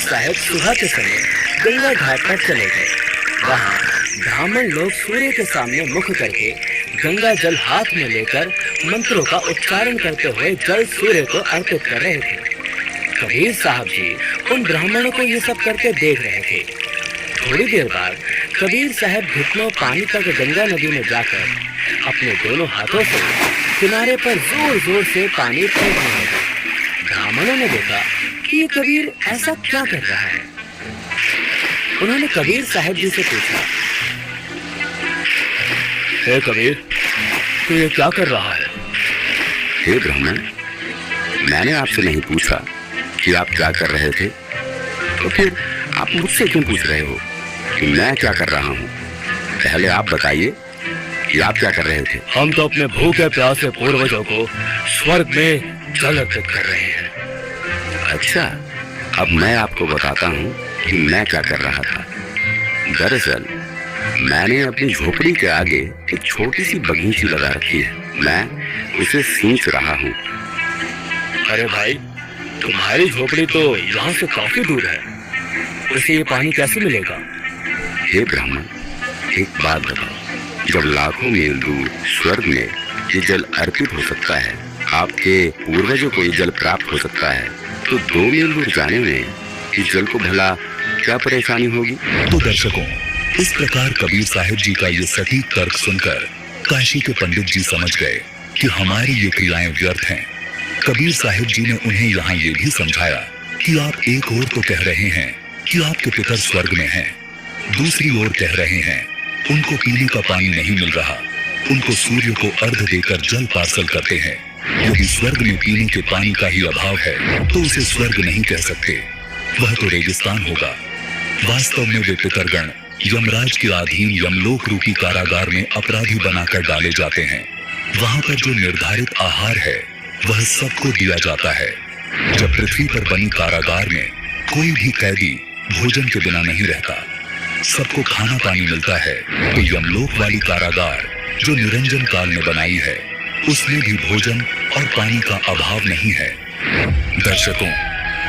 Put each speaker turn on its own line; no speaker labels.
साहब सुबह के समय गंगा घाट पर चले गए। वहाँ ब्राह्मण लोग सूर्य के सामने मुख करके गंगा जल हाथ में लेकर मंत्रों का उच्चारण करते हुए जल सूर्य को अर्पित कर रहे थे। कबीर साहब जी उन ब्राह्मणों को ये सब करते देख रहे थे। थोड़ी देर बाद कबीर साहब घुटनों पानी तक गंगा नदी में जाकर अपने दोनों हाथों से किनारे पर जोर जोर से पानी फेंकने लगे। ब्राह्मणों ने देखा कि ये कबीर ऐसा क्या कर रहा है। उन्होंने कबीर साहब जी से पूछा, हे कबीर, तू ये क्या कर रहा है?
हे ब्राह्मण, मैंने आपसे नहीं पूछा कि आप क्या कर रहे थे, तो फिर आप मुझसे क्यों पूछ रहे हो कि मैं क्या कर रहा हूँ? पहले आप बताइए कि आप क्या कर रहे थे।
हम तो अपने भूखे प्यासे पूर्वजों को स्वर्ग में जल अर्पित कर रहे हैं।
अच्छा, अब मैं आपको बताता हूँ कि मैं क्या कर रहा था। दरअसल मैंने अपनी झोपड़ी के आगे एक छोटी सी बगीची लगा रखी है। मैं उसे सींच रहा हूँ।
अरे भाई, तुम्हारी झोपड़ी तो यहाँ से काफी दूर है, उसे ये पानी कैसे मिलेगा?
हे ब्राह्मण, एक बात बताओ, जब लाखों मील दूर स्वर्ग में ये जल अर्पित हो सकता है, आपके पूर्वजों को ये जल प्राप्त हो सकता है, तो 2 मील दूर जाने में इस जल को भला क्या परेशानी होगी?
तो दर्शकों, इस प्रकार कबीर साहब जी का ये सटीक तर्क सुनकर काशी के पंडित जी समझ गए कि हमारी ये क्रियाएं व्यर्थ हैं। कबीर साहब जी ने उन्हें यहाँ ये भी समझाया कि आप एक ओर तो कह रहे हैं कि आपके पितर स्वर्ग में हैं, दूसरी ओर कह रहे हैं उनको पीने का पानी नहीं मिल रहा, उनको सूर्य को अर्घ देकर जल पार्सल करते हैं। यदि स्वर्ग में पीने के पानी का ही अभाव है तो उसे स्वर्ग नहीं कह सकते, वह तो रेगिस्तान होगा। वास्तव में वे पितरगण यमराज के अधीन यमलोक रूपी कारागार में अपराधी बनाकर डाले जाते हैं। वहां पर जो निर्धारित आहार है वह सबको दिया जाता है। जब पृथ्वी पर बनी कारागार में कोई भी कैदी भोजन के बिना नहीं रहता, सबको खाना पानी मिलता है, तो यमलोक वाली कारागार जो निरंजन काल में बनाई है उसमें भी भोजन और पानी का अभाव नहीं है। दर्शकों,